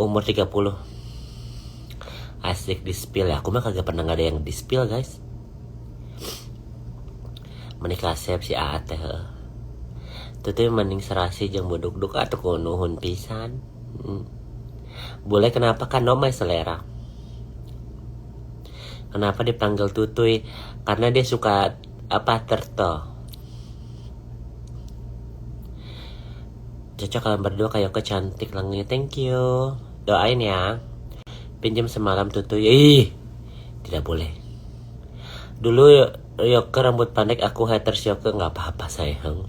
umur 30. Asik di spill ya. Aku mah kagak pernah ada yang di spill guys. Menikah sep si Aat teh. Tuh mending serasi jeung buduk-duk atuh kunuhun pisan. Boleh kenapa kan nomai selera. Kenapa dipanggil Tutuy? Karena dia suka turtle. Cocok kalian berdua kayak kecantik langit. Thank you. Doain ya. Pinjam semalam Tutuy. Tidak boleh. Dulu Yoke rambut pendek, aku haters Yoke. Gak apa-apa sayang.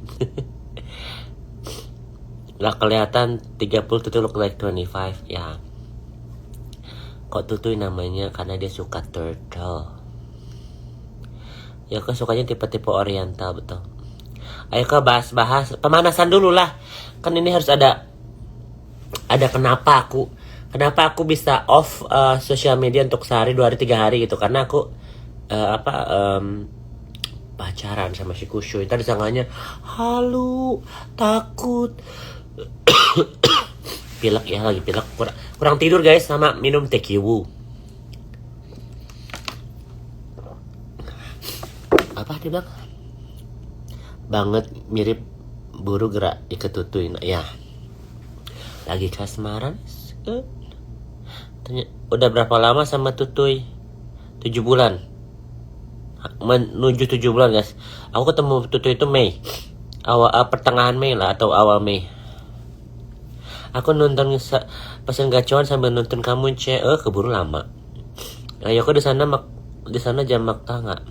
Gak kelihatan 30, Tutuy look like 25. Ya. Kok Tutuy namanya? Karena dia suka turtle. Yoke sukanya tipe-tipe oriental, betul. Ayo ke bahas pemanasan dulu lah. Kan ini harus ada kenapa aku bisa off sosial media untuk sehari, 2 hari, 3 hari gitu. Karena aku pacaran sama si Kusyo. Tadi disangkanya halu, takut. Pilek ya, lagi pilek. Kurang tidur guys, sama minum teh kiwu. Apa dia bilang? Banget mirip buru gerak iketutuin. Ya. Lagi kasmaran. Tanya, udah berapa lama sama Tutuy? 7 bulan. Menuju 7 bulan guys. Aku ketemu Tutuy itu Mei. Pertengahan Mei lah atau awal Mei. Aku nonton pesan gacuan sambil nonton kamu keburu lama. Ayo aku di sana jam makan nggak?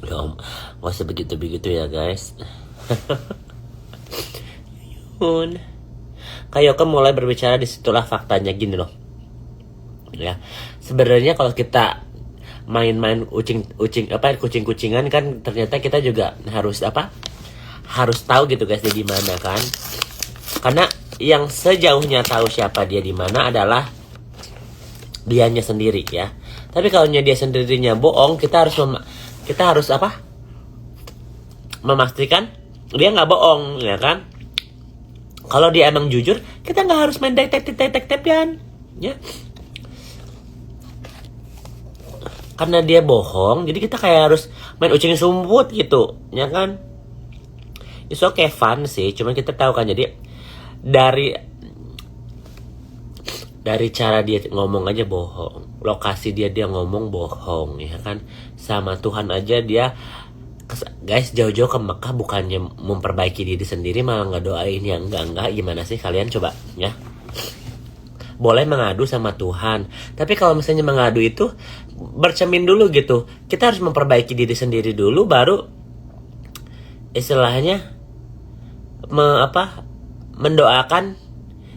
Ya om, nggak usah begitu ya guys. Yun. Kayak aku mulai berbicara disitulah faktanya gini loh. Ya, sebenarnya kalau kita main-main kucing-kucingan kan ternyata kita juga harus tahu gitu guys dia di mana kan. Karena yang sejauhnya tahu siapa dia di mana adalah dianya sendiri ya. Tapi kalau dia sendirinya bohong, kita harus memastikan dia nggak bohong ya kan. Kalau dia emang jujur, kita nggak harus main detektif-detektifan ya. Karena dia bohong, jadi kita kayak harus main ucing sumput gitu ya kan. It's okay, fun sih, cuman kita tahu kan. Jadi dari cara dia ngomong aja bohong, lokasi dia ngomong bohong ya kan. Sama Tuhan aja dia guys jauh-jauh ke Mekah bukannya memperbaiki diri sendiri, malah ngedoain yang enggak. Gimana sih kalian coba ya. Boleh mengadu sama Tuhan, tapi kalau misalnya mengadu itu bercermin dulu gitu. Kita harus memperbaiki diri sendiri dulu, baru istilahnya mendoakan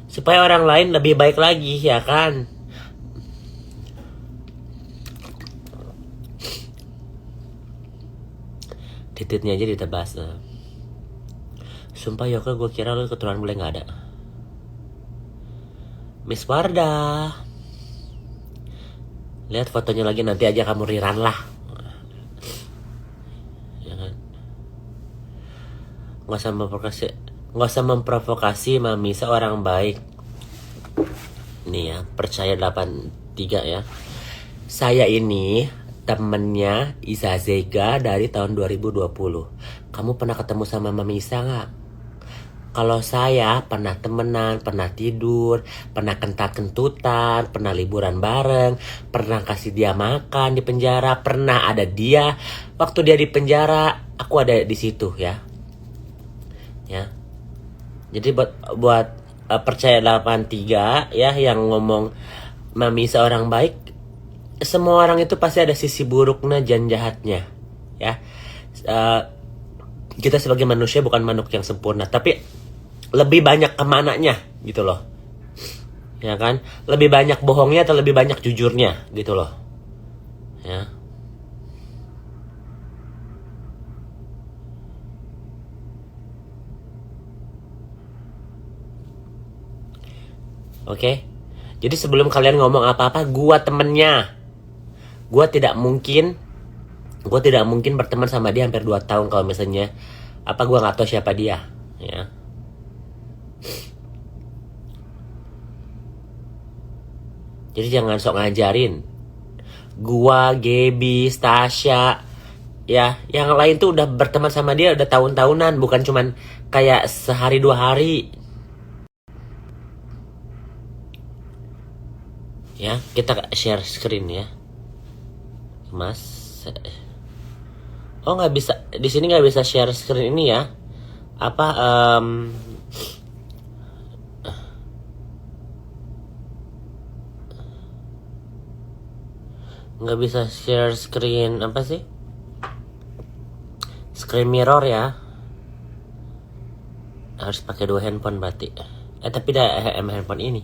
supaya orang lain lebih baik lagi ya kan. Tititnya aja ditebas. Sumpah Yoke, gue kira lu keturunan boleh nggak ada. Miss Wardah, lihat fotonya lagi, nanti aja kamu riran lah ya kan? Nggak usah memprovokasi mami, seorang baik. Nih ya, percaya 83 ya. Saya ini temennya Isa Zega dari tahun 2020. Kamu pernah ketemu sama Mami Isa gak? Kalau saya pernah temenan, pernah tidur, pernah kentat-kentutan, pernah liburan bareng, pernah kasih dia makan di penjara, pernah ada dia waktu dia di penjara, aku ada di situ ya. Ya. Jadi buat percaya 83 ya yang ngomong Mami seorang baik, semua orang itu pasti ada sisi buruknya dan jahatnya ya. Kita sebagai manusia bukan makhluk yang sempurna, tapi lebih banyak kemananya gitu loh ya kan. Lebih banyak bohongnya atau lebih banyak jujurnya gitu loh ya. Oke. Jadi sebelum kalian ngomong apa-apa, gua temennya. Gua tidak mungkin berteman sama dia hampir 2 tahun kalau misalnya gua nggak tahu siapa dia ya. Jadi jangan sok ngajarin. Gua, Gaby, Stasha, ya, yang lain tuh udah berteman sama dia udah tahun-tahunan, bukan cuman kayak sehari 2 hari. Ya, kita share screen ya, Mas. Oh, nggak bisa di sini, nggak bisa share screen ini ya. Apa? Nggak bisa share screen apa sih? Screen mirror ya. Harus pakai 2 handphone berarti. Tapi dah handphone ini.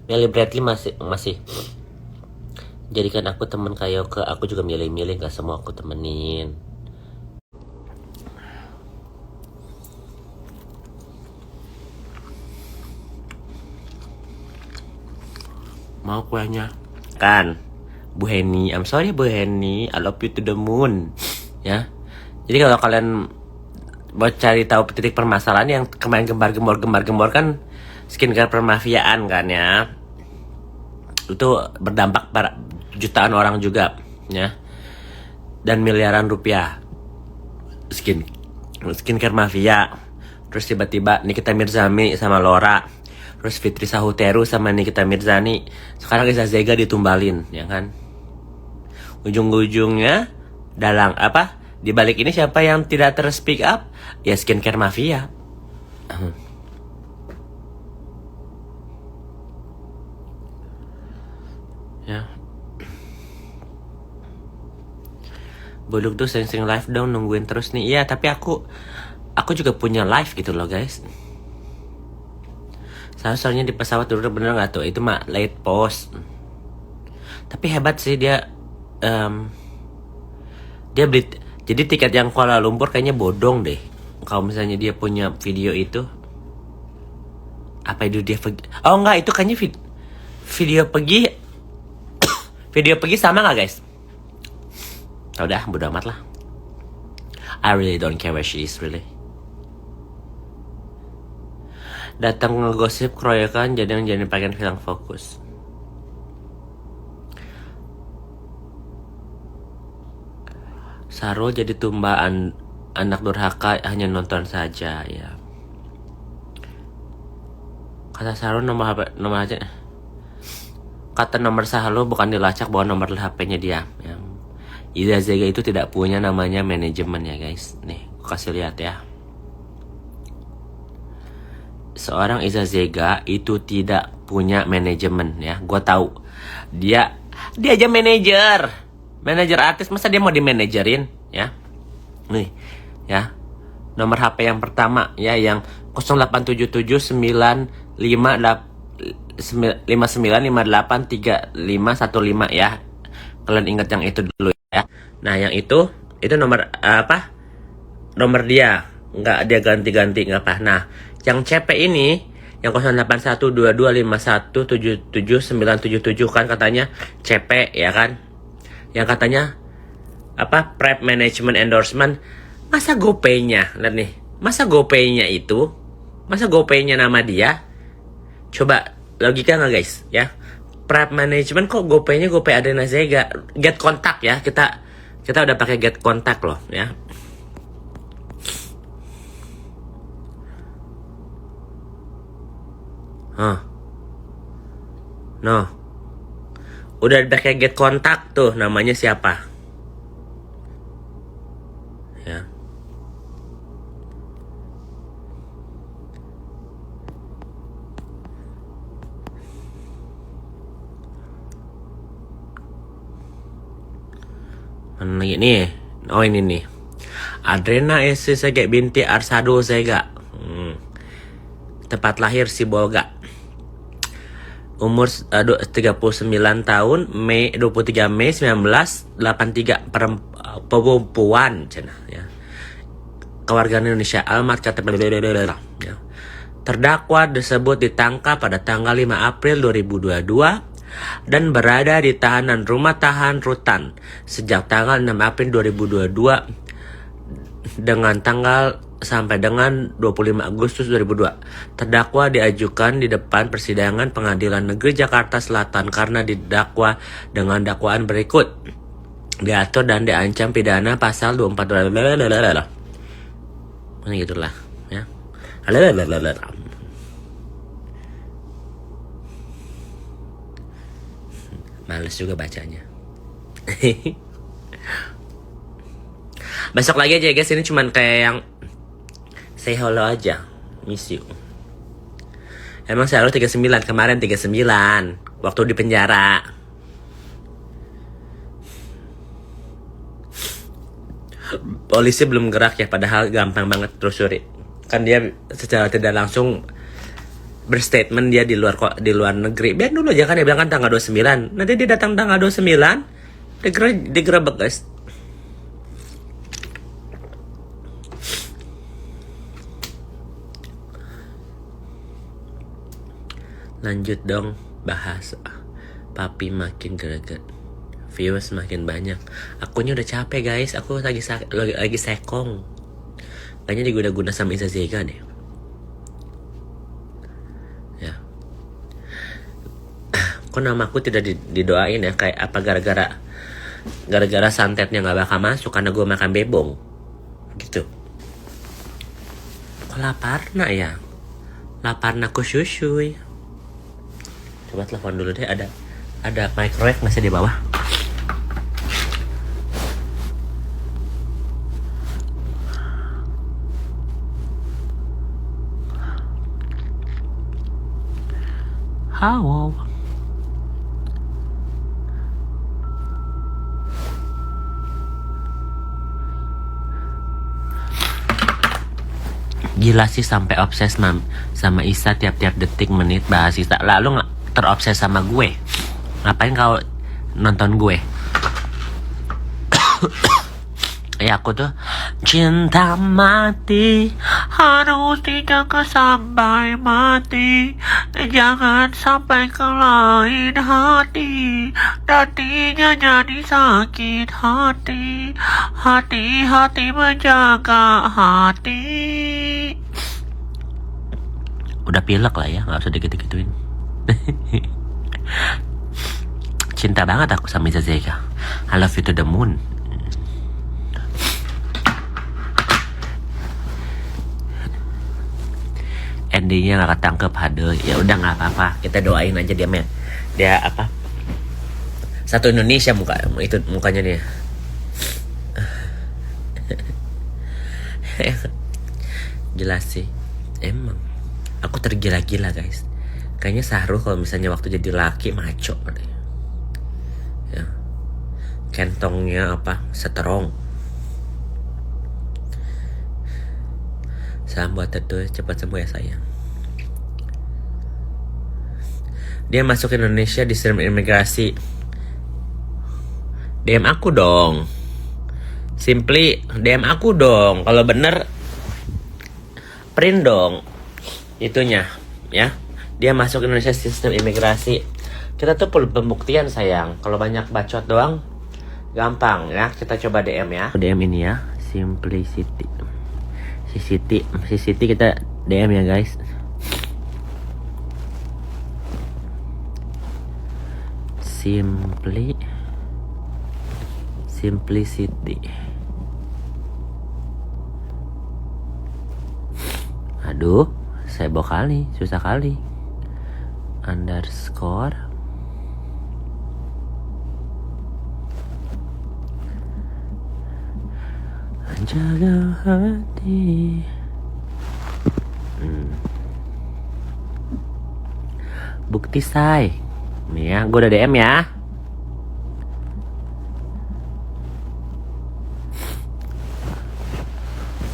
Milih Bradley masih. Jadikan aku temen kayak ke aku juga milih-milih, gak semua aku temenin. Mau kuahnya? Kan, Bu Henny, I'm sorry Bu Henny, I love you to the moon. Ya. Jadi kalau kalian mau cari tahu titik permasalahan yang kemarin gembar-gembor kan skincare permafiaan kan ya. Itu berdampak pada jutaan orang juga ya. Dan miliaran rupiah. Skincare mafia. Terus tiba-tiba Nikita Mirzani sama Laura, terus Fitri Sahuteru sama Nikita Mirzani, sekarang Iza Zega ditumbalin ya kan. Ujung-ujungnya dalam apa? Di balik ini siapa yang tidak speak up? Ya skincare mafia. Ya. Buluk tuh sering-sering live dong, nungguin terus nih. Iya, tapi aku juga punya live gitu loh guys. Soalnya di pesawat dulu bener nggak tuh? Itu mah late post. Tapi hebat sih dia. Dia beli. Jadi tiket yang Kuala Lumpur kayaknya bodong deh. Kalau misalnya dia punya video itu. Apa itu dia? Oh enggak, itu kayaknya video pergi. Video pergi sama nggak guys? Udah, bodo amat lah. I really don't care where she is really. Datang ngegosip keroyokan jadi pengen hilang fokus. Sarul jadi tumbaan anak durhaka hanya nonton saja ya. Kata Sarul nomor aja. Kata nomor Sarul bukan dilacak, bawa nomor HP-nya dia. Ya. Iza Zega itu tidak punya namanya manajemen ya guys. Nih, kasih lihat ya. Seorang Iza Zega itu tidak punya manajemen ya. Gua tahu. Dia aja manajer artis, masa dia mau dimanajerin ya. Nih ya. Nomor HP yang pertama ya, yang 08779559583515 ya. Kalian ingat yang itu dulu ya. Nah, yang itu nomor apa? Nomor dia. Enggak dia ganti-ganti enggak apa. Nah, yang CP ini yang 081225177977 kan katanya CP ya kan. Yang katanya apa? Prep Management Endorsement. Masa GoPay-nya? Lihat nih. Masa GoPay-nya itu? Masa GoPay-nya nama dia? Coba logika nggak guys ya? Prep Management kok GoPay-nya GoPay Adrena Zega. Get kontak ya. Kita udah pakai get kontak loh ya. No. Udah pakai get kontak tuh, namanya siapa? Ya. Ini. Oh ini nih. Adrena Zega binti Arsado Zega. Tempat lahir Sibolga. Umur 39 tahun, 23 Mei 1983, perempuan ya. Kewarganegaraan Indonesia, alamat kata ya. Terdakwa tersebut ditangkap pada tanggal 5 April 2022 dan berada di tahanan rumah tahan rutan sejak tanggal 6 April 2022 dengan tanggal sampai dengan 25 Agustus 2002. Terdakwa diajukan di depan persidangan Pengadilan Negeri Jakarta Selatan karena didakwa dengan dakwaan berikut. Diatur dan diancam pidana pasal 24 ini gitulah ya. Males juga bacanya. Besok lagi aja guys, ini cuman kayak yang say hello aja. Miss you. Emang saya harus 39, kemarin 39 waktu di penjara. Polisi belum gerak ya, padahal gampang banget telusuri. Kan dia secara tidak langsung berstatement dia di luar negeri. Biar dulu aja kan, dia bilang kan tanggal 29. Nanti dia datang tanggal 29, digerebek guys. Lanjut dong bahas. Papi makin greget, viewers makin banyak. Akunya udah capek guys, aku lagi sekong. Kayaknya diguna-guna sama Isa Zega deh. Ya. Kok nama aku tidak didoain ya? Kayak apa gara-gara santetnya nggak bakal masuk karena gue makan bebong gitu. Kok laparna ya? Laparna ku susui. Coba telepon dulu deh, ada microwave masih di bawah. Halo. Gila sih sampai obses sama Isa tiap-tiap detik menit bahas Isa. Lalu nggak terobses sama gue? Ngapain kau nonton gue? Ya aku tuh cinta mati harus dijaga sampai mati, jangan sampai ke lain hati, nantinya jadi sakit hati. Hati-hati menjaga hati. Udah pilek lah ya, nggak usah dikit-dikituin. Cinta banget aku sama Isa Zega. I love you to the moon. Endingnya nggak ketangkep, haduh. Ya udah nggak apa-apa, kita doain aja dia apa, satu Indonesia mukanya dia. Jelas sih, emang aku tergila-gila guys. Kayaknya Sahrul kalau misalnya waktu jadi laki maco ya, kentongnya apa strong. Salam buat Teduh, cepat sembuh ya sayang. Dia masuk ke Indonesia di sistem imigrasi. DM aku dong. Simply DM aku dong. Kalau bener print dong itunya ya. Dia masuk ke Indonesia sistem imigrasi. Kita tuh perlu pembuktian sayang. Kalau banyak bacot doang gampang ya. Kita coba DM ya. DM ini ya, Simplicity. Si Siti kita DM ya guys. Simplicity. Aduh, sibuk kali, susah kali. Underscore jaga hati. Bukti say. Nih ya, gue udah DM ya.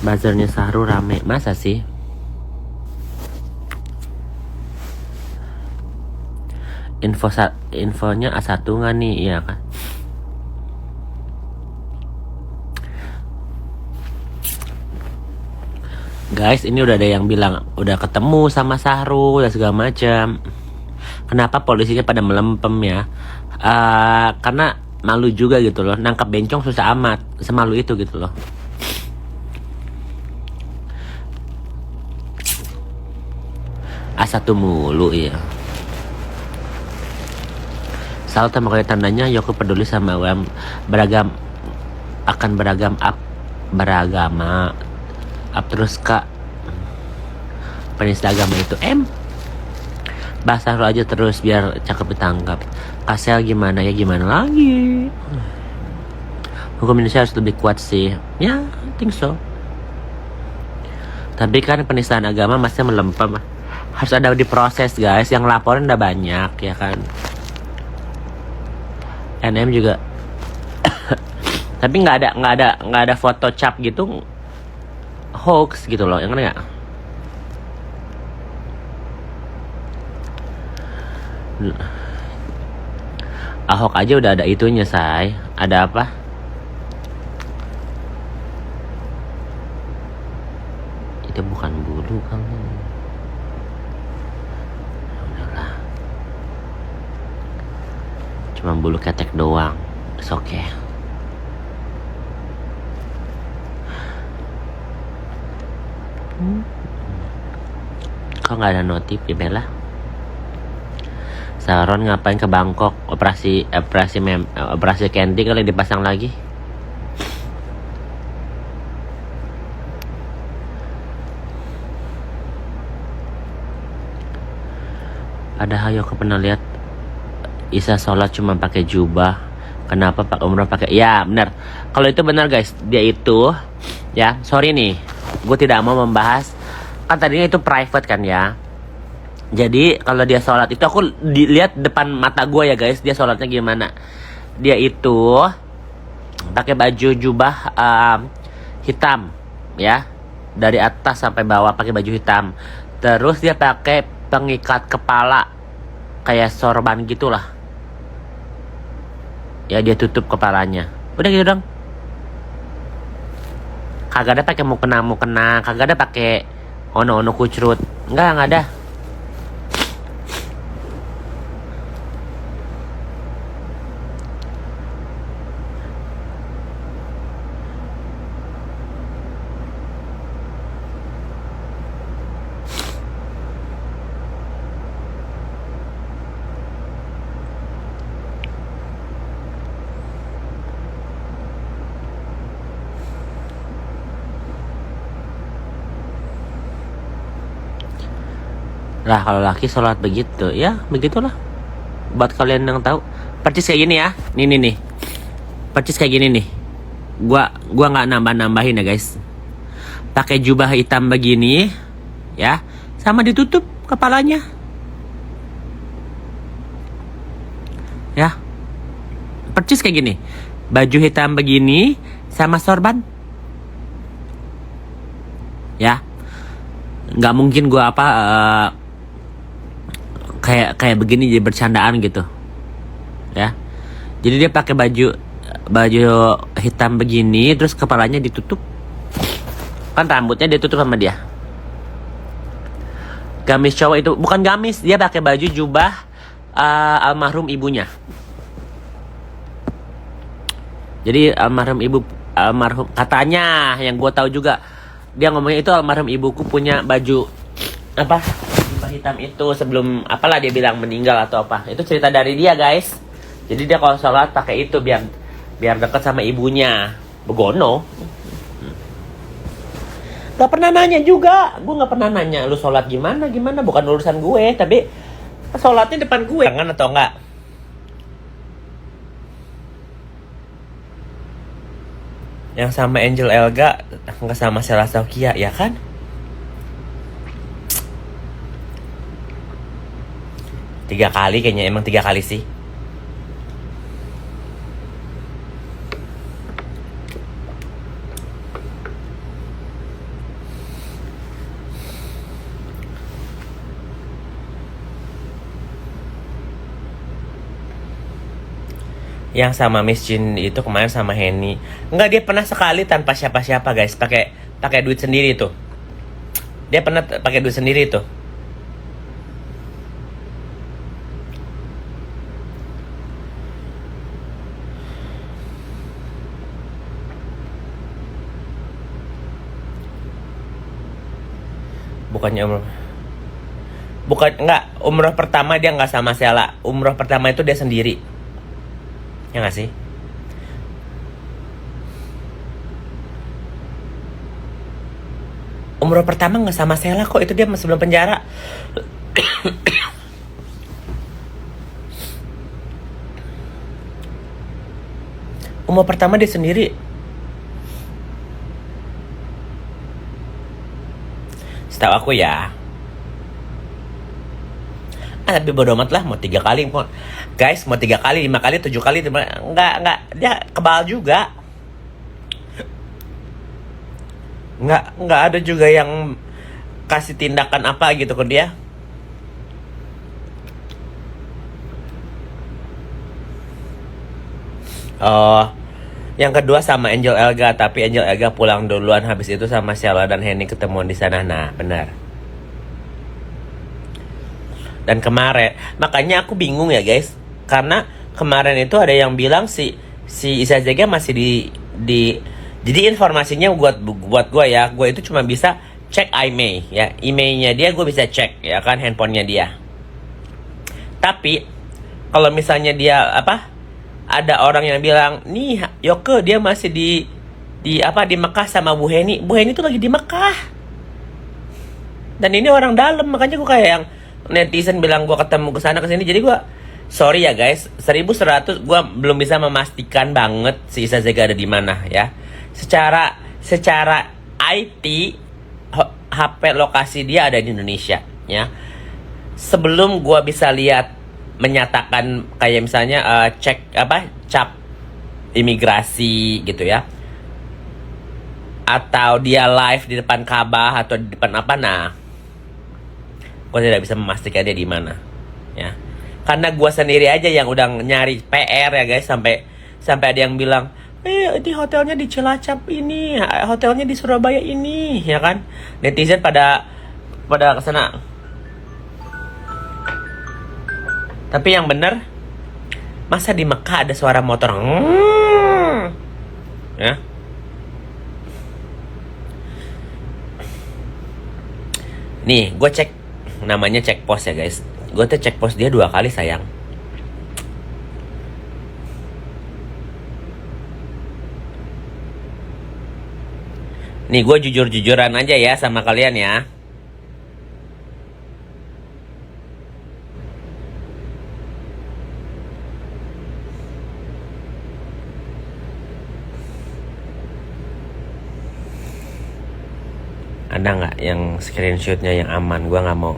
Bazarnya Sahrul rame, masa sih? Infonya A1 nggak nih, iya kan? Guys, ini udah ada yang bilang udah ketemu sama Sahrul dan segala macam. Kenapa polisinya pada melempem ya? Karena malu juga gitu loh. Nangkap bencong susah amat, semalu itu gitu loh. A1 mulu ya. Salah sama kayak tandanya Yoko peduli sama UM beragam akan beragama up terus kak penista agama itu bahasa lo aja terus biar cakep ditangkap. Kasel gimana ya gimana lagi, hukum Indonesia harus lebih kuat sih ya, I think so. Tapi kan penistaan agama masih melempem, harus ada diproses guys, yang laporan udah banyak ya kan. NM juga tapi nggak ada foto cap gitu hoax gitu loh, yang nggak. Ahok aja udah ada itunya say, ada apa? Itu bukan bulu kan? Udahlah, cuma bulu ketek doang, it's okay. Kok nggak ada notif ya Bella? Saron ngapain ke Bangkok? Operasi Candy kali dipasang lagi. Padahal yo pernah lihat Isa sholat cuma pakai jubah. Kenapa Pak Umroh pakai? Ya benar. Kalau itu benar guys, dia itu ya sorry nih, gue tidak mau membahas. Kan tadinya itu private kan ya. Jadi kalau dia sholat itu aku dilihat depan mata gue ya guys, dia sholatnya gimana. Dia itu pakai baju jubah hitam ya, dari atas sampai bawah pakai baju hitam. Terus dia pakai pengikat kepala kayak sorban gitulah. Ya dia tutup kepalanya. Udah gitu dong. Kagak ada pakai mukena, kagak ada pakai ono kucrut. Enggak ada. Lah kalau laki sholat begitu, ya begitulah. Buat kalian yang tahu, percis kayak gini ya. Nih. Percis kayak gini nih. Gua nggak nambahin ya guys. Pakai jubah hitam begini, ya, sama ditutup kepalanya. Ya. Percis kayak gini. Baju hitam begini sama sorban. Ya. Nggak mungkin gua kayak begini jadi bercandaan gitu ya. Jadi dia pakai baju hitam begini terus kepalanya ditutup, kan rambutnya ditutup sama dia. Gamis cowok itu bukan gamis, dia pakai baju jubah almarhum ibunya. Jadi almarhum katanya, yang gue tahu juga, dia ngomongnya itu almarhum ibuku punya baju apa hitam itu sebelum apalah dia bilang meninggal atau apa. Itu cerita dari dia guys. Jadi dia kalau sholat pakai itu biar dekat sama ibunya. Begono. Gak pernah nanya juga. Gue gak pernah nanya lu sholat gimana. Bukan urusan gue. Tapi sholatnya depan gue. Jangan atau enggak? Yang sama Angel Elga nggak sama Sheila Saukia ya kan? Tiga kali kayaknya, emang 3 kali sih. Yang sama Miss Jin itu kemarin sama Henny. Enggak, dia pernah sekali tanpa siapa-siapa guys, pakai duit sendiri tuh. Dia pernah pakai duit sendiri tuh. Bukannya Bukan, enggak, umroh pertama dia nggak sama Sela. Umroh pertama itu dia sendiri. Ya nggak sih? Umroh pertama nggak sama Sela kok, itu dia sebelum penjara. Umroh pertama dia sendiri. Setahu aku ya. Tapi bodo amat lah, mau 3 kali, guys, mau 3 kali, 5 kali, 7 kali, enggak, dia kebal juga. Enggak ada juga yang kasih tindakan apa gitu ke dia. Oh, yang kedua sama Angel Elga, tapi Angel Elga pulang duluan, habis itu sama Sheila dan Henny ketemuan di sana. Nah, benar. Dan kemarin, makanya aku bingung ya guys, karena kemarin itu ada yang bilang si Isa Zega masih di jadi informasinya buat gue ya, gue itu cuma bisa cek email ya, emailnya dia gue bisa cek ya kan, handphonenya dia. Tapi kalau misalnya dia ada orang yang bilang nih Yoke dia masih di Mekah sama Bu Heni tuh lagi di Mekah, dan ini orang dalam, makanya gue kayak yang netizen bilang gue ketemu kesana kesini. Jadi gue sorry ya guys, 1100 gue belum bisa memastikan banget si Isa Zega ada di mana ya. Secara IT HP lokasi dia ada di Indonesia ya. Sebelum gue bisa lihat menyatakan kayak misalnya cek cap imigrasi gitu ya, atau dia live di depan Ka'bah atau di depan nah gue tidak bisa memastikan dia di mana ya, karena gue sendiri aja yang udah nyari PR ya guys, sampai ada yang bilang ini hotelnya di Cilacap ini, hotelnya di Surabaya ini ya kan, netizen pada kesana. Tapi yang bener, masa di Mekah ada suara motor ya. Nih gue cek, namanya cek pos ya guys. Gue tuh cek pos dia 2 kali sayang. Nih gue jujur-jujuran aja ya sama kalian ya. Ada nggak yang screenshotnya yang aman? Gue nggak mau.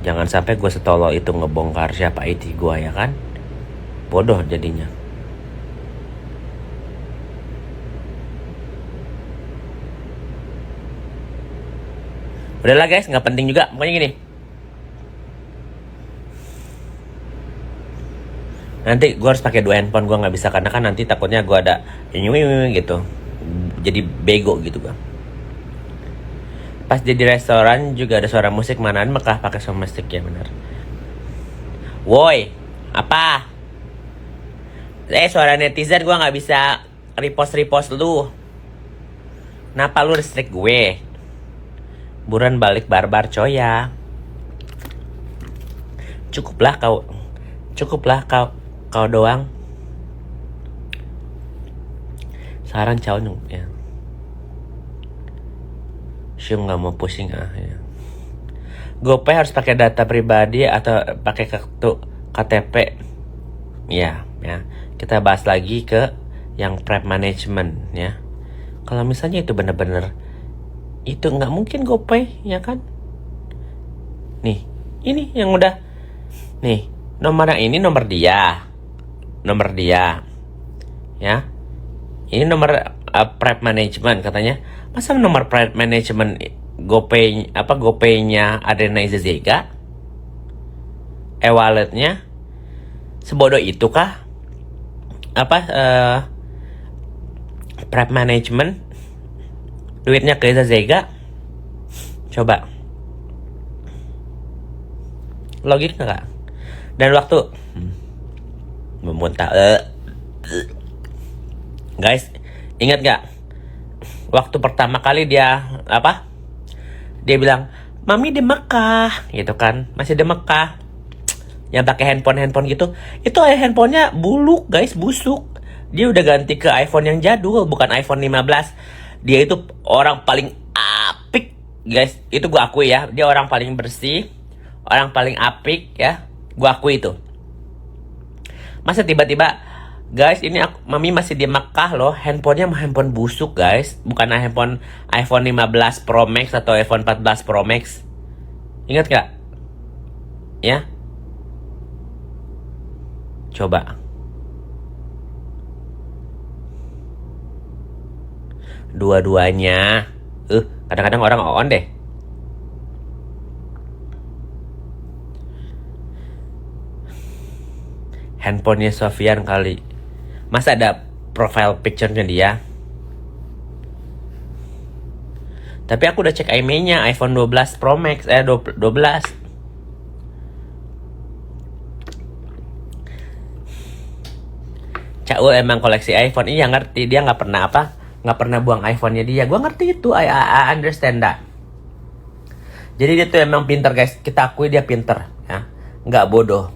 Jangan sampai gue setolol itu ngebongkar siapa IT gue ya kan. Bodoh jadinya. Udahlah guys, nggak penting juga. Pokoknya gini. Nanti gue harus pakai 2 handphone, gue nggak bisa karena kan nanti takutnya gue ada gitu. Jadi bego gitu gue. Pas dia di restoran juga ada suara musik, manaan Mekah pakai suara musik ya benar. Woi, apa? Suara netizen gue nggak bisa repost lu. Kenapa lu restrict gue? Buruan balik barbar coy ya. Cukuplah kau doang. Saran caunung ya. Syung nggak mau pusing ya. GoPay harus pakai data pribadi atau pakai kartu KTP? Ya. Kita bahas lagi ke yang prep management ya. Kalau misalnya itu bener-bener itu nggak mungkin GoPay ya kan? Nih, ini yang udah nih nomor yang ini nomor dia ya. Ini nomor prep management katanya. Masa nomor private management GoPay-nya Adrena Isa Zega? E-walletnya sebodoh itu kah? Prep management duitnya ke Isa Zega? Coba login nggak? Dan waktu memuntah guys, ingat nggak? Waktu pertama kali dia bilang Mami di Mekah gitu kan, masih di Mekah yang pakai handphone gitu. Itu handphonenya buluk guys, busuk. Dia udah ganti ke iPhone yang jadul, bukan iPhone 15. Dia itu orang paling apik guys, itu gue akui ya. Dia orang paling bersih, orang paling apik ya, gue akui itu. Masa tiba-tiba, guys, ini mami masih di Mekah loh, handphonenya handphone busuk guys, bukan handphone iPhone 15 Pro Max atau iPhone 14 Pro Max. Ingat gak? Ya, coba. Dua-duanya, kadang-kadang orang on deh. Handphonenya Sofian kali. Masa ada profile picture-nya dia? Tapi aku udah cek IMEI-nya iPhone 12 Pro Max, 12. Caul emang koleksi iPhone. Iya ngerti, dia nggak pernah buang iPhone-nya dia. Gua ngerti itu, I understand that. Jadi dia tuh emang pinter guys, kita akui dia pinter ya, nggak bodoh.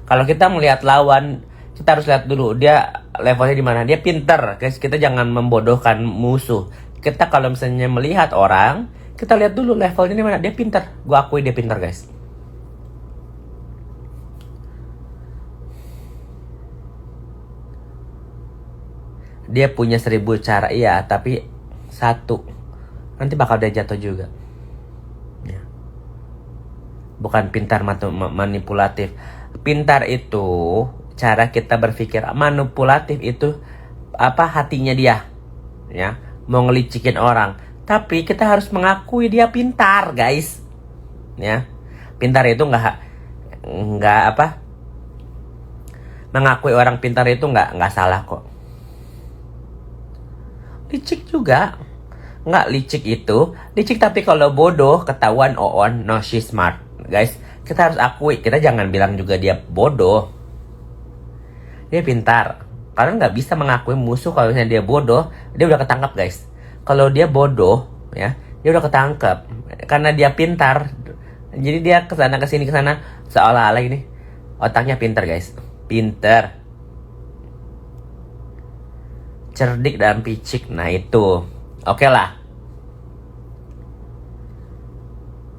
Kalau kita melihat lawan, kita harus lihat dulu dia levelnya di mana. Dia pinter guys, kita jangan membodohkan musuh. Kita kalau misalnya melihat orang, kita lihat dulu levelnya di mana. Dia pinter, gua akui dia pinter guys. Dia punya 1000 cara, iya, tapi satu nanti bakal dia jatuh juga ya. Bukan pintar manipulatif. Pintar itu cara kita berpikir, manipulatif itu apa, hatinya dia ya, mau ngelicikin orang. Tapi kita harus mengakui dia pintar guys ya. Pintar itu nggak apa, mengakui orang pintar itu nggak salah kok. Licik juga nggak licik itu licik, tapi kalau bodoh ketahuan on, no she smart guys. Kita harus akui, kita jangan bilang juga dia bodoh. Dia pintar. Kalian nggak bisa mengakui musuh kalau misalnya dia bodoh. Dia udah ketangkap guys. Kalau dia bodoh ya, dia udah ketangkap karena dia pintar. Jadi dia kesana kesini seolah-olah ini otaknya pintar guys, pintar, cerdik dan picik. Nah itu oke lah.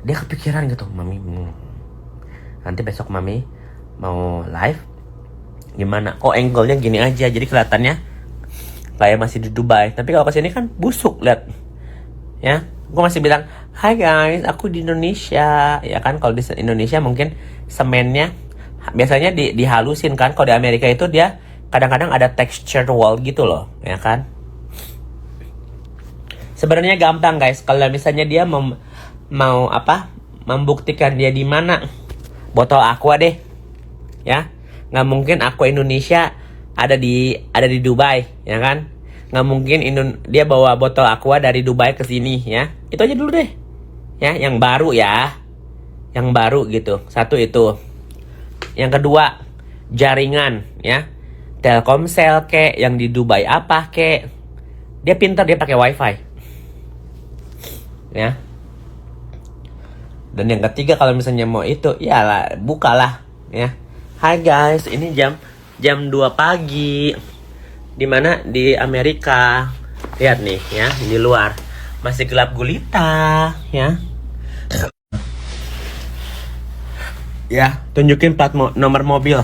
Dia kepikiran gitu, mami nanti besok mami mau live gimana? Oh angle-nya gini aja, jadi kelihatannya kayak masih di Dubai. Tapi kalau kesini kan busuk, lihat ya. Gue masih bilang, hai guys, aku di Indonesia ya kan. Kalau di Indonesia mungkin semennya biasanya dihalusin kan. Kalau di Amerika itu dia kadang-kadang ada texture wall gitu loh ya kan. Sebenarnya gampang guys, kalau misalnya dia mau apa, membuktikan dia di mana, botol aqua deh ya. Nggak mungkin aqua Indonesia ada di Dubai ya kan. Nggak mungkin dia bawa botol aqua dari Dubai ke sini ya. Itu aja dulu deh ya, yang baru ya, yang baru gitu. Satu itu. Yang kedua, jaringan ya, Telkomsel kek, yang di Dubai apa kek, dia pintar, dia pakai wifi ya. Dan yang ketiga, kalau misalnya mau itu, ya lah, bukalah ya. Hai guys, ini jam 2 pagi. Di mana? Di Amerika. Lihat nih ya, di luar masih gelap gulita ya. Ya, tunjukin plat nomor mobil.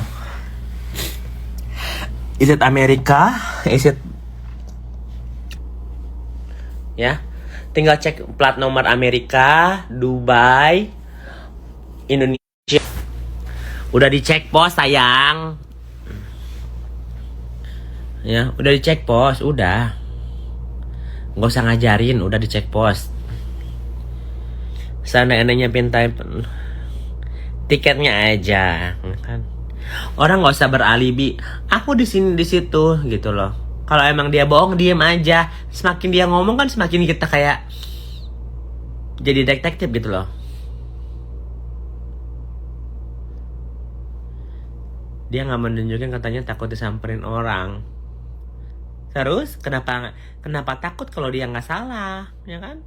Is it Amerika? Is it ya? Tinggal cek plat nomor Amerika, Dubai, Indonesia. Udah dicek pos sayang. Ya, udah dicek pos, udah. Nggak usah ngajarin, udah dicek pos. Seandainya pintai tiketnya aja, kan? Orang nggak usah beralibi. Aku di sini di situ gitu loh. Kalau emang dia bohong, diem aja. Semakin dia ngomong kan semakin kita kayak jadi detektif gitu loh. Dia nggak menunjukin, katanya takut disamperin orang. Terus kenapa takut kalau dia nggak salah, ya kan?